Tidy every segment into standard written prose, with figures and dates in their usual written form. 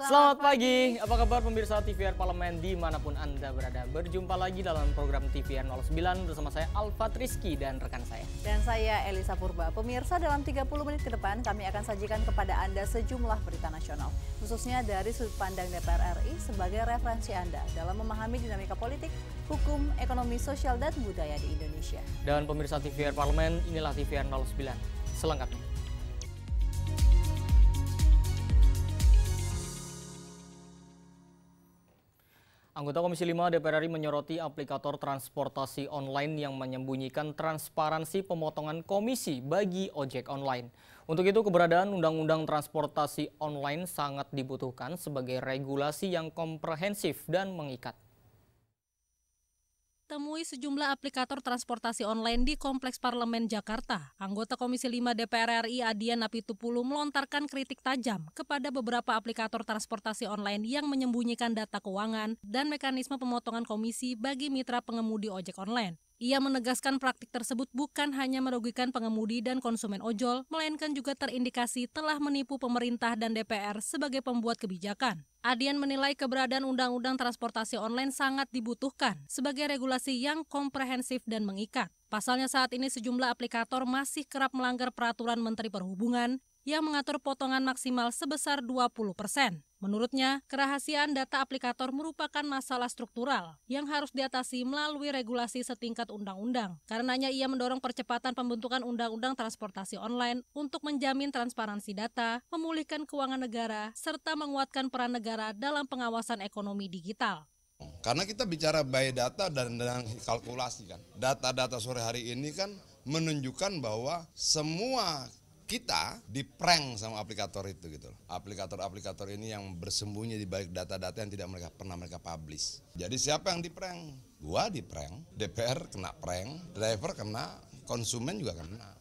Selamat pagi, apa kabar pemirsa TVR Parlemen dimanapun Anda berada. Berjumpa lagi dalam program TVR 09 bersama saya Alfat Rizky dan rekan saya. Dan saya Elisa Purba. Pemirsa, dalam 30 menit ke depan kami akan sajikan kepada Anda sejumlah berita nasional. Khususnya dari sudut pandang DPR RI sebagai referensi Anda dalam memahami dinamika politik, hukum, ekonomi, sosial, dan budaya di Indonesia. Dan pemirsa TVR Parlemen, inilah TVR 09 selengkapnya. Anggota Komisi 5 DPR RI menyoroti aplikator transportasi online yang menyembunyikan transparansi pemotongan komisi bagi ojek online. Untuk itu, keberadaan Undang-Undang Transportasi Online sangat dibutuhkan sebagai regulasi yang komprehensif dan mengikat. Temui sejumlah aplikator transportasi online di Kompleks Parlemen Jakarta. Anggota Komisi 5 DPR RI Adian Apitupulu melontarkan kritik tajam kepada beberapa aplikator transportasi online yang menyembunyikan data keuangan dan mekanisme pemotongan komisi bagi mitra pengemudi ojek online. Ia menegaskan praktik tersebut bukan hanya merugikan pengemudi dan konsumen ojol, melainkan juga terindikasi telah menipu pemerintah dan DPR sebagai pembuat kebijakan. Adian menilai keberadaan Undang-Undang Transportasi Online sangat dibutuhkan sebagai regulasi yang komprehensif dan mengikat. Pasalnya saat ini sejumlah aplikator masih kerap melanggar peraturan Menteri Perhubungan yang mengatur potongan maksimal sebesar 20%. Menurutnya, kerahasiaan data aplikator merupakan masalah struktural yang harus diatasi melalui regulasi setingkat undang-undang. Karenanya ia mendorong percepatan pembentukan Undang-Undang Transportasi Online untuk menjamin transparansi data, memulihkan keuangan negara, serta menguatkan peran negara dalam pengawasan ekonomi digital. Karena kita bicara by data dan kalkulasi kan. Data-data sore hari ini kan menunjukkan bahwa semua kita di-prank sama aplikator itu gitu. Aplikator-aplikator ini yang bersembunyi di balik data-data yang tidak pernah mereka publish. Jadi siapa yang di-prank? Gua di-prank, DPR kena prank, driver kena, konsumen juga kena.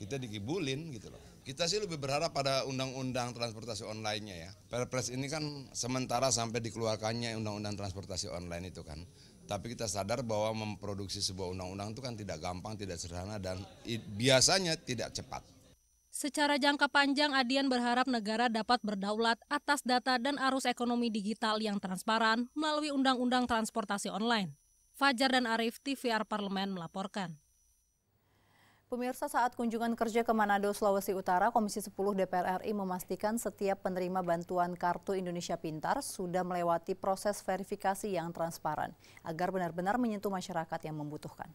Kita dikibulin gitu loh. Kita sih lebih berharap pada undang-undang transportasi online-nya ya. Perpres ini kan sementara sampai dikeluarkannya undang-undang transportasi online itu kan. Tapi kita sadar bahwa memproduksi sebuah undang-undang itu kan tidak gampang, tidak sederhana, dan biasanya tidak cepat. Secara jangka panjang, Adian berharap negara dapat berdaulat atas data dan arus ekonomi digital yang transparan melalui Undang-Undang Transportasi Online. Fajar dan Arif, TVR Parlemen melaporkan. Pemirsa, saat kunjungan kerja ke Manado, Sulawesi Utara, Komisi 10 DPR RI memastikan setiap penerima bantuan Kartu Indonesia Pintar sudah melewati proses verifikasi yang transparan agar benar-benar menyentuh masyarakat yang membutuhkan.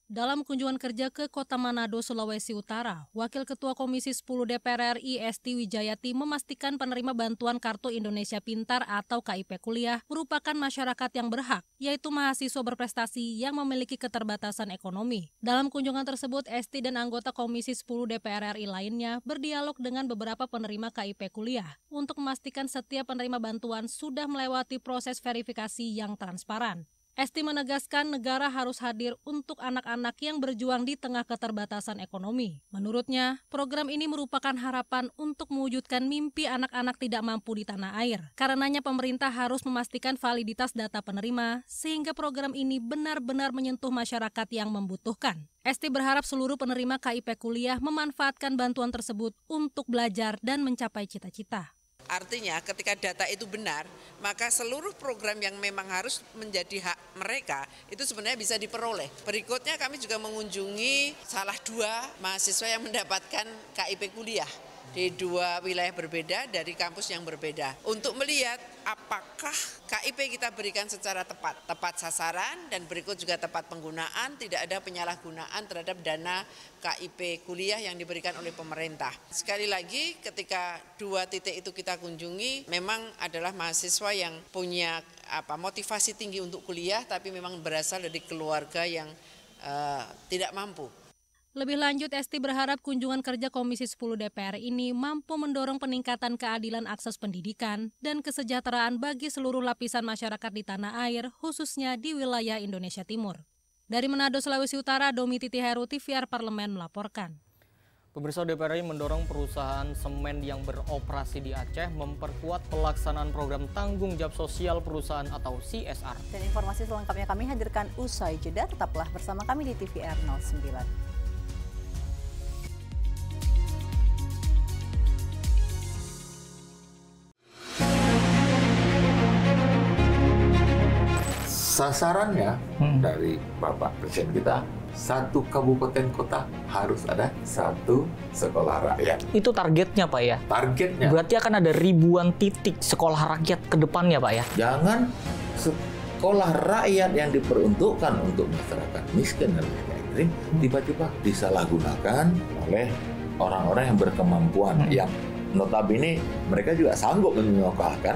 Dalam kunjungan kerja ke Kota Manado, Sulawesi Utara, Wakil Ketua Komisi 10 DPR RI Esti Wijayati memastikan penerima bantuan Kartu Indonesia Pintar atau KIP Kuliah merupakan masyarakat yang berhak, yaitu mahasiswa berprestasi yang memiliki keterbatasan ekonomi. Dalam kunjungan tersebut, Esti dan anggota Komisi 10 DPR RI lainnya berdialog dengan beberapa penerima KIP Kuliah untuk memastikan setiap penerima bantuan sudah melewati proses verifikasi yang transparan. Esti menegaskan negara harus hadir untuk anak-anak yang berjuang di tengah keterbatasan ekonomi. Menurutnya, program ini merupakan harapan untuk mewujudkan mimpi anak-anak tidak mampu di tanah air. Karenanya pemerintah harus memastikan validitas data penerima, sehingga program ini benar-benar menyentuh masyarakat yang membutuhkan. Esti berharap seluruh penerima KIP Kuliah memanfaatkan bantuan tersebut untuk belajar dan mencapai cita-cita. Artinya ketika data itu benar, maka seluruh program yang memang harus menjadi hak mereka itu sebenarnya bisa diperoleh. Berikutnya kami juga mengunjungi salah dua mahasiswa yang mendapatkan KIP kuliah di dua wilayah berbeda dari kampus yang berbeda. Untuk melihat apakah KIP kita berikan secara tepat sasaran, dan berikut juga tepat penggunaan, tidak ada penyalahgunaan terhadap dana KIP kuliah yang diberikan oleh pemerintah. Sekali lagi, ketika dua titik itu kita kunjungi, memang adalah mahasiswa yang punya motivasi tinggi untuk kuliah, tapi memang berasal dari keluarga yang tidak mampu. Lebih lanjut, Esti berharap kunjungan kerja Komisi 10 DPR ini mampu mendorong peningkatan keadilan akses pendidikan dan kesejahteraan bagi seluruh lapisan masyarakat di tanah air, khususnya di wilayah Indonesia Timur. Dari Manado, Sulawesi Utara, Domi Titi Heru, TVR Parlemen melaporkan. Pemirsa, DPR RI mendorong perusahaan semen yang beroperasi di Aceh memperkuat pelaksanaan program tanggung jawab sosial perusahaan atau CSR. Dan informasi selengkapnya kami hadirkan usai jeda. Tetaplah bersama kami di TVR 09. Sasarannya dari Bapak Presiden kita, satu kabupaten kota harus ada satu sekolah rakyat. Itu targetnya, Pak ya? Targetnya. Berarti akan ada ribuan titik sekolah rakyat ke depannya, Pak ya? Jangan sekolah rakyat yang diperuntukkan untuk masyarakat miskin dan miskin tiba-tiba disalahgunakan oleh orang-orang yang berkemampuan yang notabene mereka juga sanggup menyekolahkan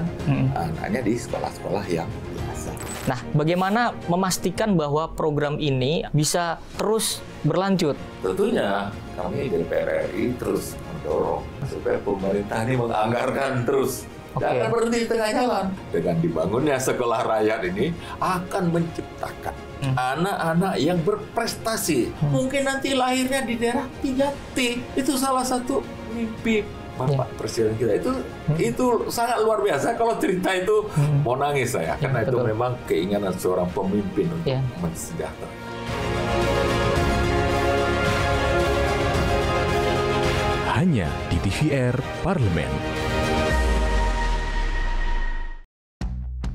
anaknya di sekolah-sekolah yang biasa. Nah, bagaimana memastikan bahwa program ini bisa terus berlanjut? Tentunya kami dari DPR RI terus mendorong supaya pemerintah ini menganggarkan terus. Jangan berhenti di tengah jalan. Dengan dibangunnya sekolah rakyat ini akan menciptakan anak-anak yang berprestasi. Mungkin nanti lahirnya di daerah 3T. Itu salah satu mimpi Bapak Presiden kita. Itu sangat luar biasa. Kalau cerita itu mau nangis saya. Karena itu memang keinginan seorang pemimpin untuk mensejahterakan. Hanya di TVR Parlemen.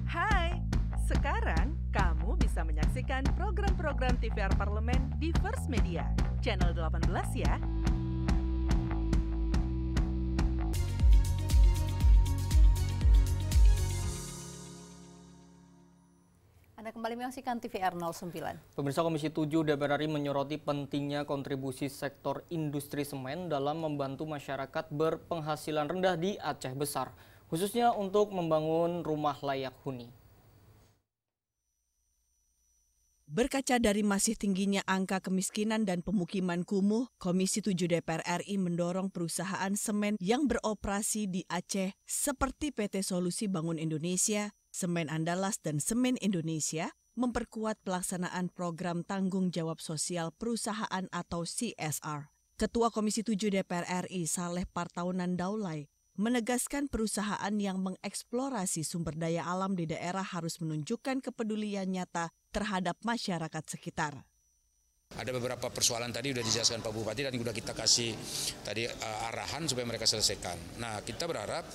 Hai, sekarang kamu bisa menyaksikan program-program TVR Parlemen di First Media, channel 18 ya. Anda kembali menyaksikan TVR 09. Pemirsa, Komisi 7 DPR RI menyoroti pentingnya kontribusi sektor industri semen dalam membantu masyarakat berpenghasilan rendah di Aceh Besar, khususnya untuk membangun rumah layak huni. Berkaca dari masih tingginya angka kemiskinan dan pemukiman kumuh, Komisi 7 DPR RI mendorong perusahaan semen yang beroperasi di Aceh seperti PT Solusi Bangun Indonesia, Semen Andalas, dan Semen Indonesia memperkuat pelaksanaan program tanggung jawab sosial perusahaan atau CSR. Ketua Komisi 7 DPR RI Saleh Partaunan Daulay menegaskan perusahaan yang mengeksplorasi sumber daya alam di daerah harus menunjukkan kepedulian nyata terhadap masyarakat sekitar. Ada beberapa persoalan tadi sudah dijelaskan Pak Bupati dan sudah kita kasih tadi arahan supaya mereka selesaikan. Nah, kita berharap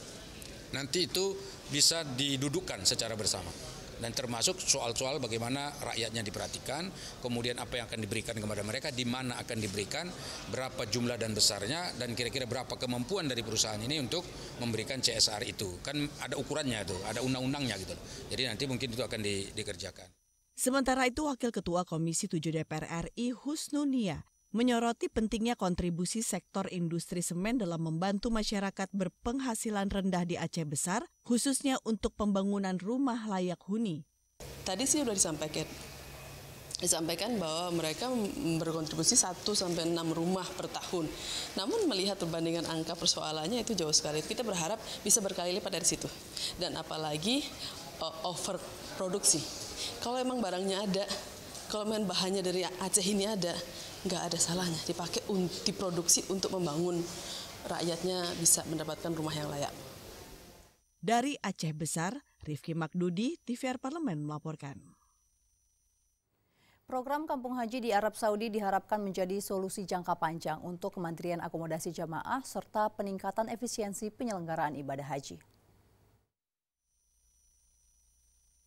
nanti itu bisa didudukkan secara bersama. Dan termasuk soal-soal bagaimana rakyatnya diperhatikan, kemudian apa yang akan diberikan kepada mereka, di mana akan diberikan, berapa jumlah dan besarnya, dan kira-kira berapa kemampuan dari perusahaan ini untuk memberikan CSR itu. Kan ada ukurannya tuh, ada undang-undangnya gitu. Jadi nanti mungkin itu akan dikerjakan. Sementara itu, Wakil Ketua Komisi 7 DPR RI Husnunia menyoroti pentingnya kontribusi sektor industri semen dalam membantu masyarakat berpenghasilan rendah di Aceh Besar, khususnya untuk pembangunan rumah layak huni. Tadi sih sudah disampaikan bahwa mereka berkontribusi 1-6 rumah per tahun. Namun melihat perbandingan angka persoalannya itu jauh sekali. Kita berharap bisa berkali lipat dari situ. Dan apalagi overproduksi. Kalau emang barangnya ada, kalau memang bahannya dari Aceh ini ada, nggak ada salahnya dipakai diproduksi untuk membangun rakyatnya bisa mendapatkan rumah yang layak. Dari Aceh Besar, Rifki Makdudi, TVR Parlemen melaporkan. Program Kampung Haji di Arab Saudi diharapkan menjadi solusi jangka panjang untuk kemandirian akomodasi jamaah serta peningkatan efisiensi penyelenggaraan ibadah haji.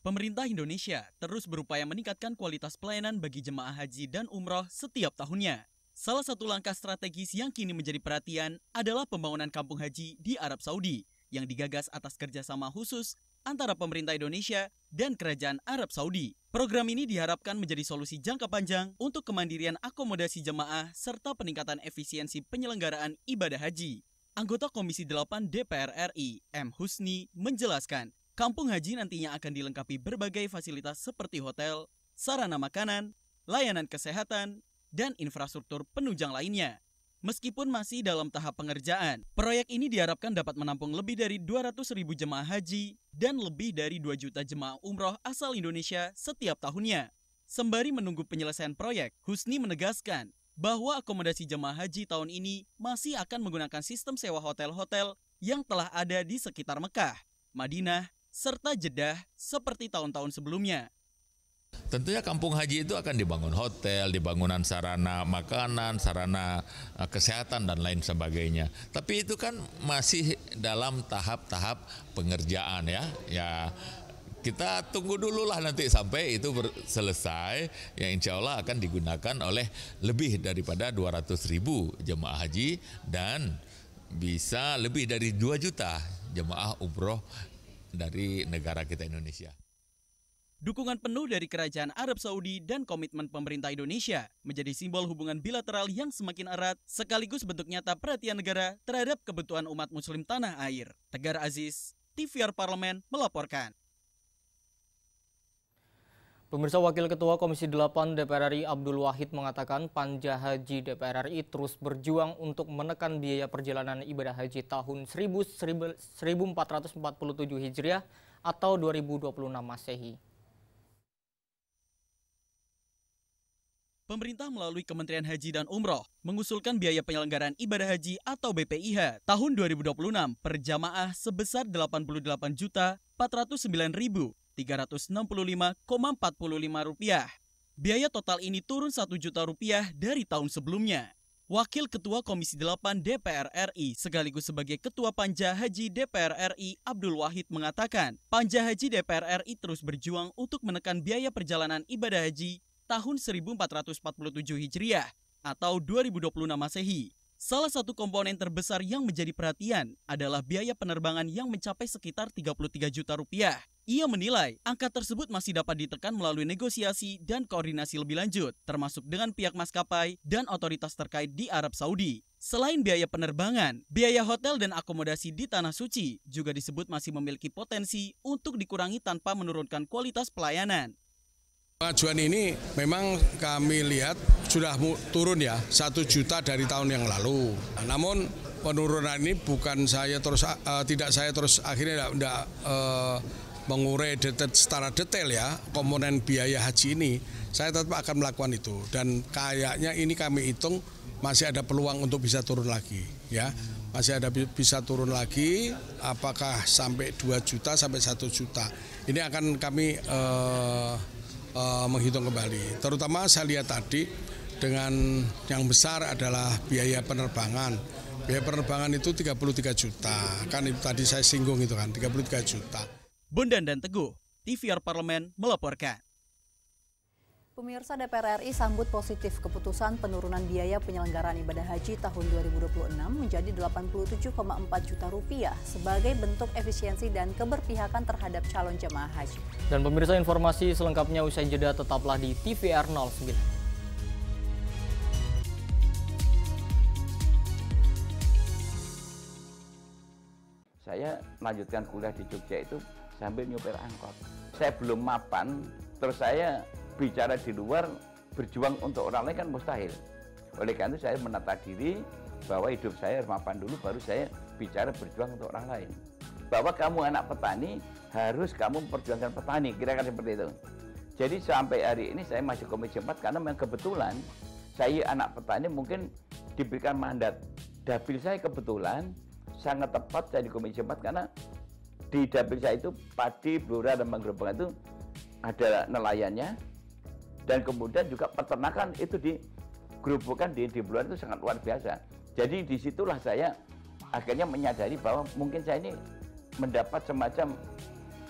Pemerintah Indonesia terus berupaya meningkatkan kualitas pelayanan bagi jemaah haji dan umroh setiap tahunnya. Salah satu langkah strategis yang kini menjadi perhatian adalah pembangunan kampung haji di Arab Saudi yang digagas atas kerjasama khusus antara pemerintah Indonesia dan Kerajaan Arab Saudi. Program ini diharapkan menjadi solusi jangka panjang untuk kemandirian akomodasi jemaah serta peningkatan efisiensi penyelenggaraan ibadah haji. Anggota Komisi 8 DPR RI, M. Husni, menjelaskan, kampung haji nantinya akan dilengkapi berbagai fasilitas seperti hotel, sarana makanan, layanan kesehatan, dan infrastruktur penunjang lainnya. Meskipun masih dalam tahap pengerjaan, proyek ini diharapkan dapat menampung lebih dari 200.000 jemaah haji dan lebih dari 2 juta jemaah umroh asal Indonesia setiap tahunnya. Sembari menunggu penyelesaian proyek, Husni menegaskan bahwa akomodasi jemaah haji tahun ini masih akan menggunakan sistem sewa hotel-hotel yang telah ada di sekitar Mekah, Madinah, serta Jeddah seperti tahun-tahun sebelumnya. Tentunya kampung haji itu akan dibangun hotel, dibangunan sarana makanan, sarana kesehatan dan lain sebagainya. Tapi itu kan masih dalam tahap-tahap pengerjaan ya. Ya kita tunggu dulu lah nanti sampai itu selesai, yang insya Allah akan digunakan oleh lebih daripada 200.000 jemaah haji dan bisa lebih dari 2 juta jemaah umroh dari negara kita Indonesia. Dukungan penuh dari Kerajaan Arab Saudi dan komitmen pemerintah Indonesia menjadi simbol hubungan bilateral yang semakin erat sekaligus bentuk nyata perhatian negara terhadap kebutuhan umat muslim tanah air. Tegar Aziz, TVR Parlemen melaporkan. Pemirsa, Wakil Ketua Komisi 8 DPR RI Abdul Wahid mengatakan Panja Haji DPR RI terus berjuang untuk menekan biaya perjalanan ibadah haji tahun 1447 Hijriah atau 2026 Masehi. Pemerintah melalui Kementerian Haji dan Umroh mengusulkan biaya penyelenggaraan ibadah haji atau BPIH tahun 2026 per jamaah sebesar Rp89.365,45. Biaya total ini turun Rp1 juta dari tahun sebelumnya. Wakil Ketua Komisi 8 DPR RI sekaligus sebagai Ketua Panja Haji DPR RI Abdul Wahid mengatakan, Panja Haji DPR RI terus berjuang untuk menekan biaya perjalanan ibadah haji tahun 1447 Hijriah atau 2026 Masehi. Salah satu komponen terbesar yang menjadi perhatian adalah biaya penerbangan yang mencapai sekitar Rp33 juta. Ia menilai angka tersebut masih dapat ditekan melalui negosiasi dan koordinasi lebih lanjut, termasuk dengan pihak maskapai dan otoritas terkait di Arab Saudi. Selain biaya penerbangan, biaya hotel dan akomodasi di Tanah Suci juga disebut masih memiliki potensi untuk dikurangi tanpa menurunkan kualitas pelayanan. Pengajuan ini memang kami lihat sudah turun ya, 1 juta dari tahun yang lalu. Namun penurunan ini bukan tidak saya terus akhirnya tidak mengurai secara detail ya komponen biaya haji ini. Saya tetap akan melakukan itu dan kayaknya ini kami hitung masih ada peluang untuk bisa turun lagi ya. Masih ada bisa turun lagi, apakah sampai 2 juta sampai 1 juta. Ini akan kami menghitung kembali. Terutama saya lihat tadi dengan yang besar adalah biaya penerbangan. Biaya penerbangan itu 33 juta. Kan itu tadi saya singgung itu kan, 33 juta. Bondan dan Teguh, TVR Parlemen melaporkan. Pemirsa, DPR RI sambut positif keputusan penurunan biaya penyelenggaraan ibadah haji tahun 2026 menjadi Rp87,4 juta sebagai bentuk efisiensi dan keberpihakan terhadap calon jemaah haji. Dan pemirsa, informasi selengkapnya usai jeda, tetaplah di TVR 09. Saya melanjutkan kuliah di Jogja itu sambil nyopir angkot. Saya belum mapan, terus saya bicara di luar, berjuang untuk orang lain kan mustahil. Oleh karena itu saya menata diri bahwa hidup saya harus mapan dulu, baru saya bicara berjuang untuk orang lain. Bahwa kamu anak petani, harus kamu memperjuangkan petani, kira-kira seperti itu. Jadi sampai hari ini saya masih Komisi 4 karena memang kebetulan saya anak petani mungkin diberikan mandat. Dapil saya kebetulan sangat tepat saya di Komisi 4 karena di dapil saya itu padi, blora, dan manggrobangan itu ada nelayannya. Dan kemudian juga peternakan itu digerubukkan di Blora itu sangat luar biasa. Jadi disitulah saya akhirnya menyadari bahwa mungkin saya ini mendapat semacam,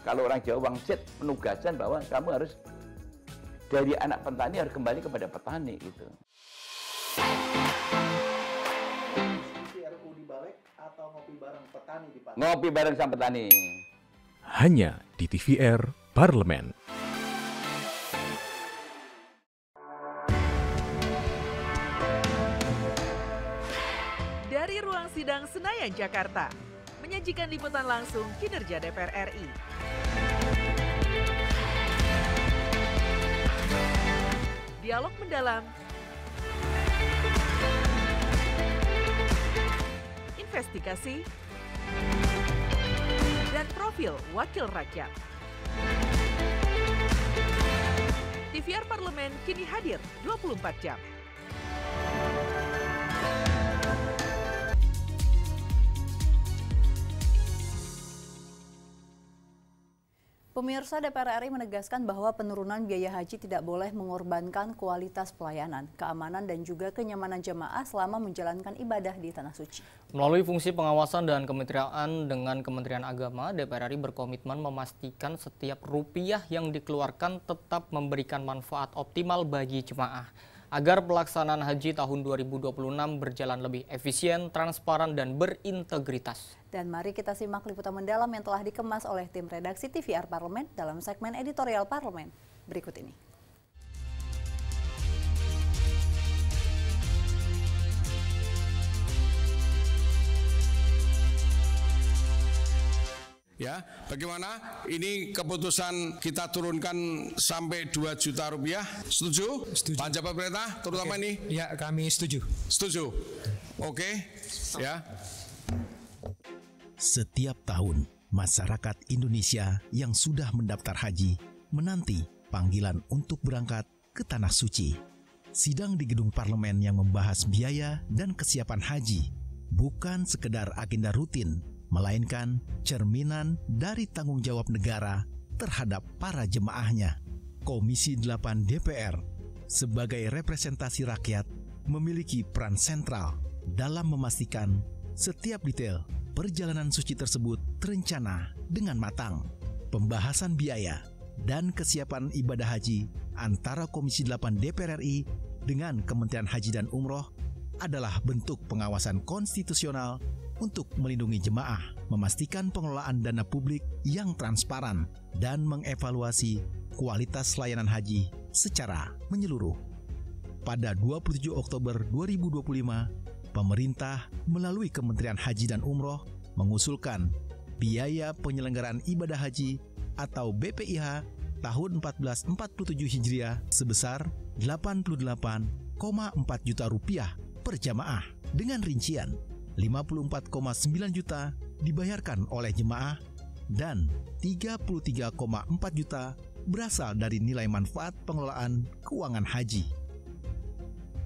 kalau orang Jawa wangsit, penugasan bahwa kamu harus dari anak petani harus kembali kepada petani gitu. Ngopi bareng sama petani. Hanya di TVR Parlemen. Dari ruang sidang Senayan, Jakarta, menyajikan liputan langsung kinerja DPR RI. Dialog mendalam, komunikasi, dan profil wakil rakyat. TVR Parlemen kini hadir 24 jam. Pemirsa, DPR RI menegaskan bahwa penurunan biaya haji tidak boleh mengorbankan kualitas pelayanan, keamanan, dan juga kenyamanan jemaah selama menjalankan ibadah di Tanah Suci. Melalui fungsi pengawasan dan kemitraan dengan Kementerian Agama, DPR RI berkomitmen memastikan setiap rupiah yang dikeluarkan tetap memberikan manfaat optimal bagi jemaah, agar pelaksanaan haji tahun 2026 berjalan lebih efisien, transparan, dan berintegritas. Dan mari kita simak liputan mendalam yang telah dikemas oleh tim redaksi TVR Parlemen dalam segmen editorial Parlemen berikut ini. Ya, bagaimana? Ini keputusan kita turunkan sampai 2 juta rupiah. Setuju? Setuju. Pak Jabat Pemerintah, terutama ini? Ya, kami setuju. Setuju. Oke. Ya. Setiap tahun, masyarakat Indonesia yang sudah mendaftar haji menanti panggilan untuk berangkat ke Tanah Suci. Sidang di gedung parlemen yang membahas biaya dan kesiapan haji bukan sekedar agenda rutin, melainkan cerminan dari tanggung jawab negara terhadap para jemaahnya. Komisi 8 DPR sebagai representasi rakyat memiliki peran sentral dalam memastikan setiap detail perjalanan suci tersebut terencana dengan matang. Pembahasan biaya dan kesiapan ibadah haji antara Komisi 8 DPR RI dengan Kementerian Haji dan Umroh adalah bentuk pengawasan konstitusional untuk melindungi jemaah, memastikan pengelolaan dana publik yang transparan, dan mengevaluasi kualitas layanan haji secara menyeluruh. Pada 27 Oktober 2025, pemerintah melalui Kementerian Haji dan Umroh mengusulkan biaya penyelenggaraan ibadah haji atau BPIH tahun 1447 Hijriah sebesar 88,4 juta rupiah per jamaah dengan rincian 54,9 juta dibayarkan oleh jemaah dan 33,4 juta berasal dari nilai manfaat pengelolaan keuangan haji.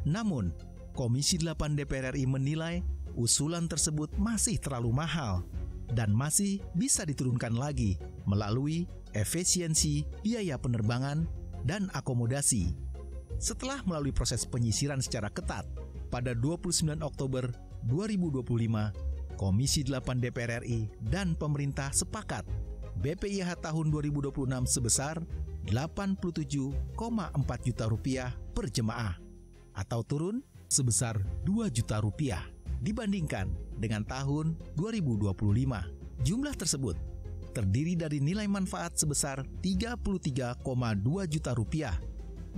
Namun, Komisi 8 DPR RI menilai usulan tersebut masih terlalu mahal dan masih bisa diturunkan lagi melalui efisiensi biaya penerbangan dan akomodasi. Setelah melalui proses penyisiran secara ketat, pada 29 Oktober 2025, Komisi 8 DPR RI dan pemerintah sepakat BPIH tahun 2026 sebesar 87,4 juta rupiah per jemaah atau turun sebesar 2 juta rupiah dibandingkan dengan tahun 2025. Jumlah tersebut terdiri dari nilai manfaat sebesar 33,2 juta rupiah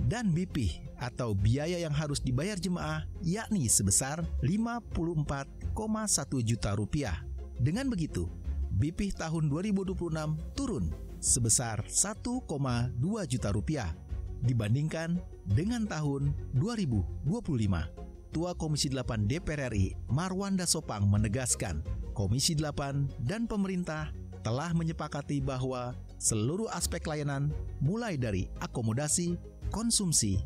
dan BPIH atau biaya yang harus dibayar jemaah yakni sebesar 54,1 juta rupiah. Dengan begitu, BPIH tahun 2026 turun sebesar 1,2 juta rupiah dibandingkan dengan tahun 2025. Ketua Komisi 8 DPR RI Marwanda Sopang menegaskan, Komisi 8 dan pemerintah telah menyepakati bahwa seluruh aspek layanan mulai dari akomodasi, konsumsi,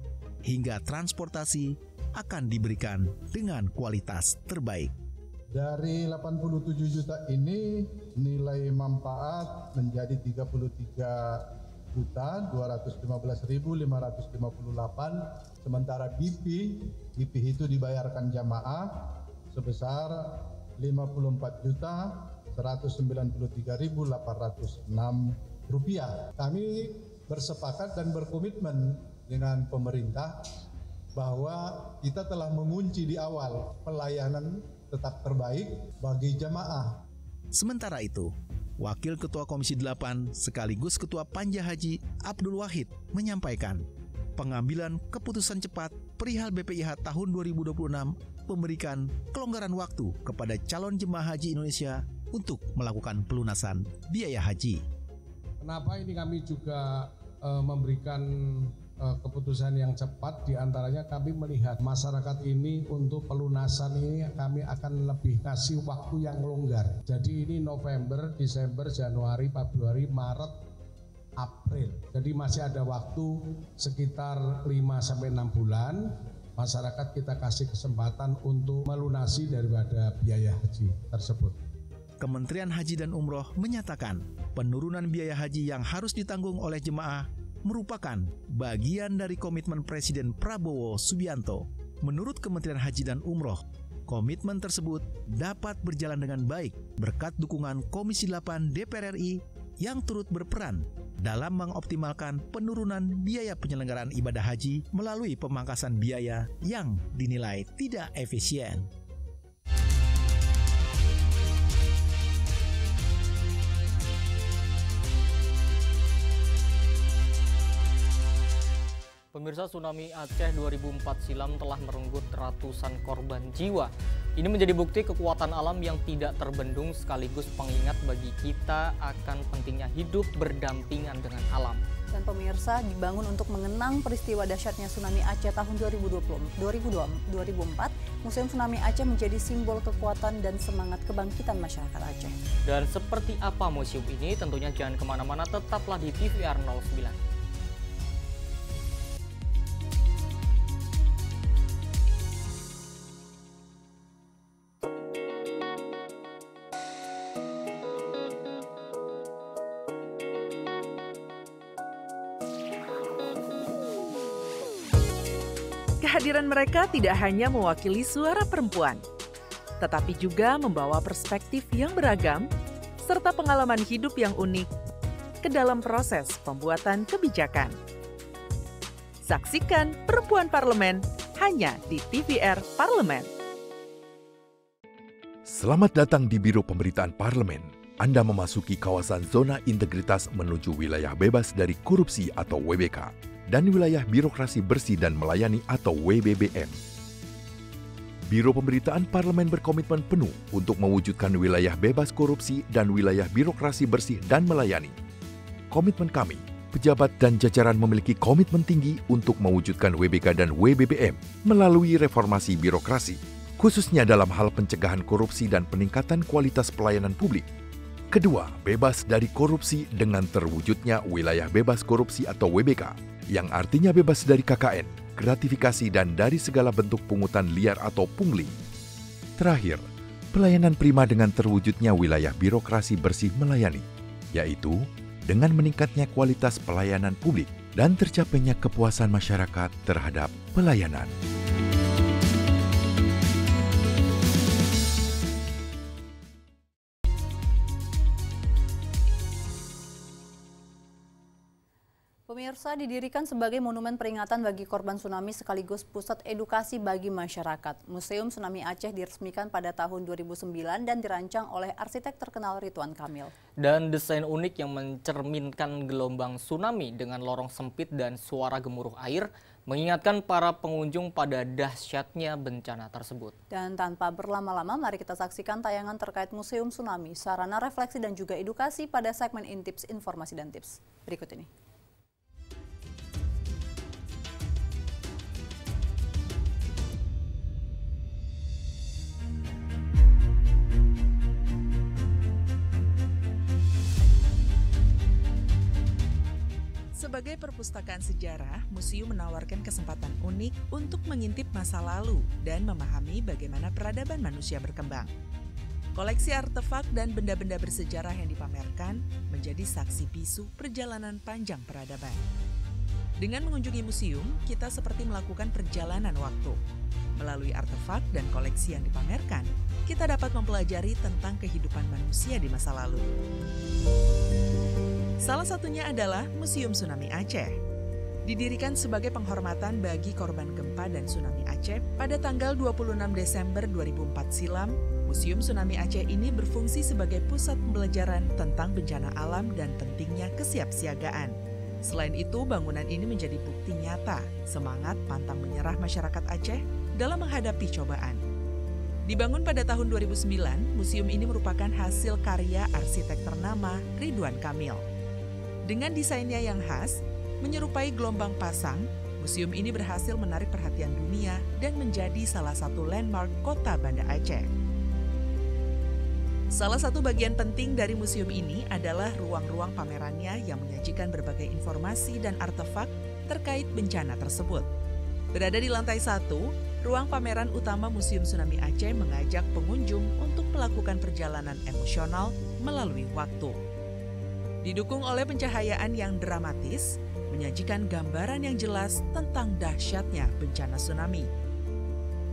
hingga transportasi akan diberikan dengan kualitas terbaik. Dari 87 juta ini nilai manfaat menjadi 33.215.558, sementara BPIH itu dibayarkan jamaah sebesar 54.193.806 rupiah. Kami bersepakat dan berkomitmen dengan pemerintah bahwa kita telah mengunci di awal pelayanan tetap terbaik bagi jamaah. Sementara itu, Wakil Ketua Komisi 8 sekaligus Ketua Panja Haji Abdul Wahid menyampaikan pengambilan keputusan cepat perihal BPIH tahun 2026 memberikan kelonggaran waktu kepada calon jemaah haji Indonesia untuk melakukan pelunasan biaya haji. Kenapa ini kami juga memberikan keputusan yang cepat, diantaranya kami melihat masyarakat ini untuk pelunasan ini kami akan lebih ngasih waktu yang longgar. Jadi ini November, Desember, Januari, Februari, Maret, April. Jadi masih ada waktu sekitar 5-6 bulan. Masyarakat kita kasih kesempatan untuk melunasi daripada biaya haji tersebut. Kementerian Haji dan Umroh menyatakan penurunan biaya haji yang harus ditanggung oleh jemaah merupakan bagian dari komitmen Presiden Prabowo Subianto. Menurut Kementerian Haji dan Umroh, komitmen tersebut dapat berjalan dengan baik berkat dukungan Komisi 8 DPR RI yang turut berperan dalam mengoptimalkan penurunan biaya penyelenggaraan ibadah haji melalui pemangkasan biaya yang dinilai tidak efisien. Pemirsa, tsunami Aceh 2004 silam telah merenggut ratusan korban jiwa. Ini menjadi bukti kekuatan alam yang tidak terbendung sekaligus pengingat bagi kita akan pentingnya hidup berdampingan dengan alam. Dan pemirsa, dibangun untuk mengenang peristiwa dahsyatnya tsunami Aceh tahun 2004, Museum Tsunami Aceh menjadi simbol kekuatan dan semangat kebangkitan masyarakat Aceh. Dan seperti apa museum ini? Tentunya jangan kemana-mana, tetaplah di TVR 09. Kehadiran mereka tidak hanya mewakili suara perempuan, tetapi juga membawa perspektif yang beragam serta pengalaman hidup yang unik ke dalam proses pembuatan kebijakan. Saksikan Perempuan Parlemen hanya di TVR Parlemen. Selamat datang di Biro Pemberitaan Parlemen. Anda memasuki kawasan zona integritas menuju wilayah bebas dari korupsi atau WBK. Dan wilayah birokrasi bersih dan melayani atau WBBM. Biro Pemberitaan Parlemen berkomitmen penuh untuk mewujudkan wilayah bebas korupsi dan wilayah birokrasi bersih dan melayani. Komitmen kami, pejabat dan jajaran memiliki komitmen tinggi untuk mewujudkan WBK dan WBBM melalui reformasi birokrasi, khususnya dalam hal pencegahan korupsi dan peningkatan kualitas pelayanan publik. Kedua, bebas dari korupsi dengan terwujudnya wilayah bebas korupsi atau WBK, yang artinya bebas dari KKN, gratifikasi dan dari segala bentuk pungutan liar atau pungli. Terakhir, pelayanan prima dengan terwujudnya wilayah birokrasi bersih melayani, yaitu dengan meningkatnya kualitas pelayanan publik dan tercapainya kepuasan masyarakat terhadap pelayanan. Pemirsa, didirikan sebagai monumen peringatan bagi korban tsunami sekaligus pusat edukasi bagi masyarakat. Museum Tsunami Aceh diresmikan pada tahun 2009 dan dirancang oleh arsitek terkenal Ridwan Kamil. Dan desain unik yang mencerminkan gelombang tsunami dengan lorong sempit dan suara gemuruh air mengingatkan para pengunjung pada dahsyatnya bencana tersebut. Dan tanpa berlama-lama, mari kita saksikan tayangan terkait Museum Tsunami, sarana refleksi dan juga edukasi pada segmen Intips Informasi dan Tips. Berikut ini. Sebagai perpustakaan sejarah, museum menawarkan kesempatan unik untuk mengintip masa lalu dan memahami bagaimana peradaban manusia berkembang. Koleksi artefak dan benda-benda bersejarah yang dipamerkan menjadi saksi bisu perjalanan panjang peradaban. Dengan mengunjungi museum, kita seperti melakukan perjalanan waktu. Melalui artefak dan koleksi yang dipamerkan, kita dapat mempelajari tentang kehidupan manusia di masa lalu. Salah satunya adalah Museum Tsunami Aceh. Didirikan sebagai penghormatan bagi korban gempa dan tsunami Aceh pada tanggal 26 Desember 2004 silam, Museum Tsunami Aceh ini berfungsi sebagai pusat pembelajaran tentang bencana alam dan pentingnya kesiapsiagaan. Selain itu, bangunan ini menjadi bukti nyata semangat pantang menyerah masyarakat Aceh dalam menghadapi cobaan. Dibangun pada tahun 2009, museum ini merupakan hasil karya arsitek ternama Ridwan Kamil. Dengan desainnya yang khas, Menyerupai gelombang pasang, museum ini berhasil menarik perhatian dunia dan menjadi salah satu landmark kota Banda Aceh. Salah satu bagian penting dari museum ini adalah ruang-ruang pamerannya yang menyajikan berbagai informasi dan artefak terkait bencana tersebut. Berada di lantai 1, ruang pameran utama Museum Tsunami Aceh mengajak pengunjung untuk melakukan perjalanan emosional melalui waktu. Didukung oleh pencahayaan yang dramatis, menyajikan gambaran yang jelas tentang dahsyatnya bencana tsunami.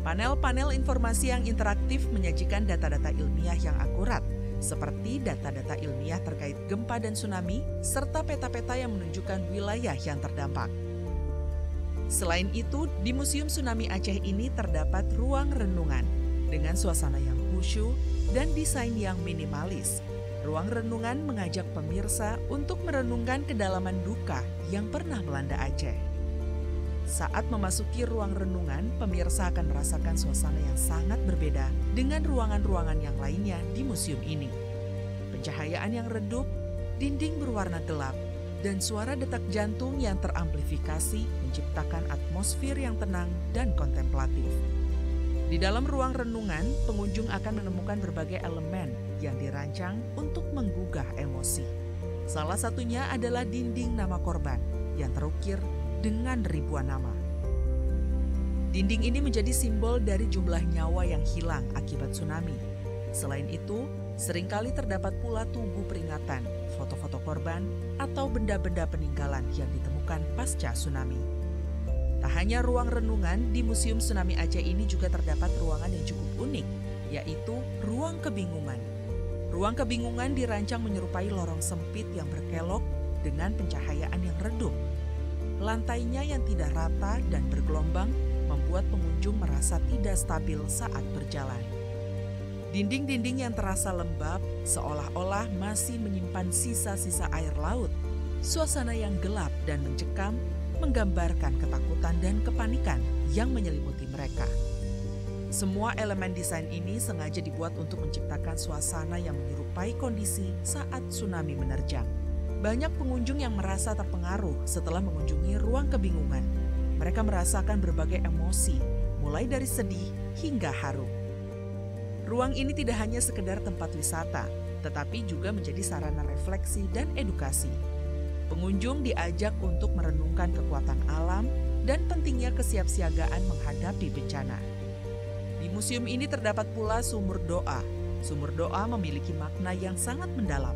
Panel-panel informasi yang interaktif menyajikan data-data ilmiah yang akurat, seperti data-data ilmiah terkait gempa dan tsunami, serta peta-peta yang menunjukkan wilayah yang terdampak. Selain itu, di Museum Tsunami Aceh ini terdapat ruang renungan dengan suasana yang khusyuk dan desain yang minimalis. Ruang renungan mengajak pemirsa untuk merenungkan kedalaman duka yang pernah melanda Aceh. Saat memasuki ruang renungan, pemirsa akan merasakan suasana yang sangat berbeda dengan ruangan-ruangan yang lainnya di museum ini. Pencahayaan yang redup, dinding berwarna gelap, dan suara detak jantung yang teramplifikasi menciptakan atmosfer yang tenang dan kontemplatif. Di dalam ruang renungan, pengunjung akan menemukan berbagai elemen yang dirancang untuk menggugah emosi. Salah satunya adalah dinding nama korban yang terukir dengan ribuan nama. Dinding ini menjadi simbol dari jumlah nyawa yang hilang akibat tsunami. Selain itu, seringkali terdapat pula tugu peringatan, foto-foto korban, atau benda-benda peninggalan yang ditemukan pasca tsunami. Tak hanya ruang renungan, di Museum Tsunami Aceh ini juga terdapat ruangan yang cukup unik, yaitu ruang kebingungan. Ruang kebingungan dirancang menyerupai lorong sempit yang berkelok dengan pencahayaan yang redup. Lantainya yang tidak rata dan bergelombang membuat pengunjung merasa tidak stabil saat berjalan. Dinding-dinding yang terasa lembab seolah-olah masih menyimpan sisa-sisa air laut. Suasana yang gelap dan mencekam menggambarkan ketakutan dan kepanikan yang menyelimuti mereka. Semua elemen desain ini sengaja dibuat untuk menciptakan suasana yang menyerupai kondisi saat tsunami menerjang. Banyak pengunjung yang merasa terpengaruh setelah mengunjungi ruang kebingungan. Mereka merasakan berbagai emosi, mulai dari sedih hingga haru. Ruang ini tidak hanya sekedar tempat wisata, tetapi juga menjadi sarana refleksi dan edukasi. Pengunjung diajak untuk merenungkan kekuatan alam dan pentingnya kesiapsiagaan menghadapi bencana. Di museum ini terdapat pula sumur doa. Sumur doa memiliki makna yang sangat mendalam.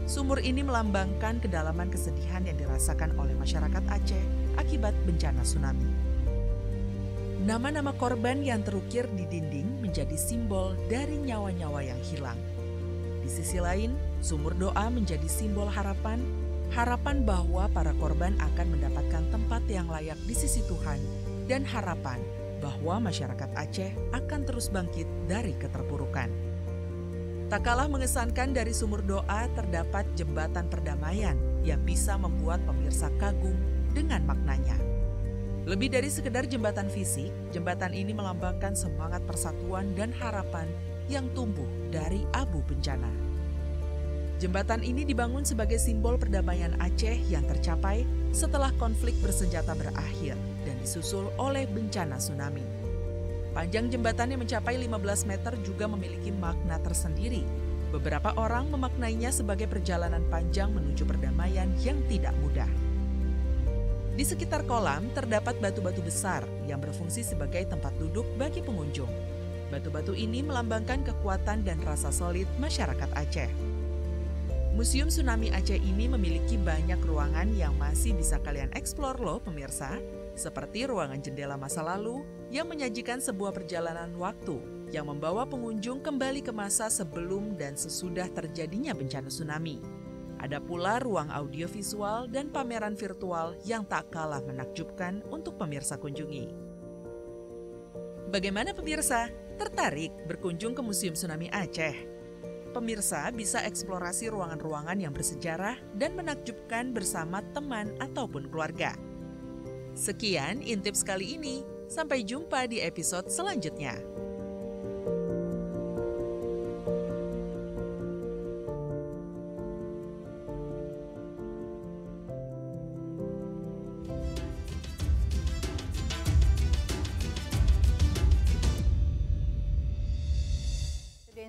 Sumur ini melambangkan kedalaman kesedihan yang dirasakan oleh masyarakat Aceh akibat bencana tsunami. Nama-nama korban yang terukir di dinding menjadi simbol dari nyawa-nyawa yang hilang. Di sisi lain, sumur doa menjadi simbol harapan bahwa para korban akan mendapatkan tempat yang layak di sisi Tuhan, dan harapan bahwa masyarakat Aceh akan terus bangkit dari keterpurukan. Tak kalah mengesankan dari sumur doa terdapat jembatan perdamaian yang bisa membuat pemirsa kagum dengan maknanya. Lebih dari sekedar jembatan fisik, jembatan ini melambangkan semangat persatuan dan harapan yang tumbuh dari abu bencana. Jembatan ini dibangun sebagai simbol perdamaian Aceh yang tercapai setelah konflik bersenjata berakhir dan disusul oleh bencana tsunami. Panjang jembatan yang mencapai 15 meter juga memiliki makna tersendiri. Beberapa orang memaknainya sebagai perjalanan panjang menuju perdamaian yang tidak mudah. Di sekitar kolam terdapat batu-batu besar yang berfungsi sebagai tempat duduk bagi pengunjung. Batu-batu ini melambangkan kekuatan dan rasa solid masyarakat Aceh. Museum Tsunami Aceh ini memiliki banyak ruangan yang masih bisa kalian eksplor loh pemirsa, seperti ruangan jendela masa lalu yang menyajikan sebuah perjalanan waktu yang membawa pengunjung kembali ke masa sebelum dan sesudah terjadinya bencana tsunami. Ada pula ruang audiovisual dan pameran virtual yang tak kalah menakjubkan untuk pemirsa kunjungi. Bagaimana pemirsa? Tertarik berkunjung ke Museum Tsunami Aceh? Pemirsa bisa eksplorasi ruangan-ruangan yang bersejarah dan menakjubkan bersama teman ataupun keluarga. Sekian Intips kali ini, sampai jumpa di episode selanjutnya.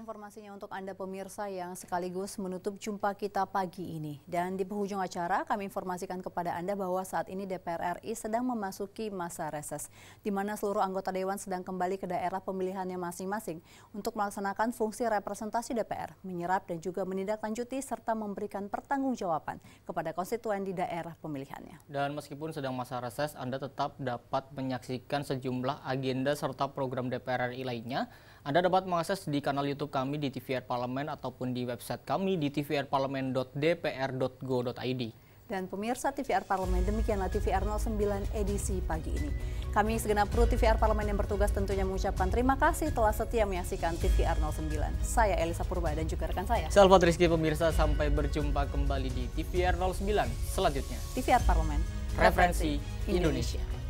informasinya untuk Anda pemirsa yang sekaligus menutup jumpa kita pagi ini. Dan di penghujung acara kami informasikan kepada Anda bahwa saat ini DPR RI sedang memasuki masa reses, di mana seluruh anggota Dewan sedang kembali ke daerah pemilihannya masing-masing untuk melaksanakan fungsi representasi DPR, menyerap dan juga menindaklanjuti serta memberikan pertanggungjawaban kepada konstituen di daerah pemilihannya. Dan meskipun sedang masa reses, Anda tetap dapat menyaksikan sejumlah agenda serta program DPR RI lainnya. Anda dapat mengakses di kanal YouTube kami di TVR Parlemen ataupun di website kami di tvrparlemen.dpr.go.id. Dan pemirsa TVR Parlemen, demikianlah TVR 09 edisi pagi ini. Kami segenap kru TVR Parlemen yang bertugas tentunya mengucapkan terima kasih telah setia menyaksikan TVR 09. Saya Elisa Purba dan juga rekan saya Salvat Rizky. Pemirsa, sampai berjumpa kembali di TVR 09 selanjutnya. TVR Parlemen, Referensi Indonesia.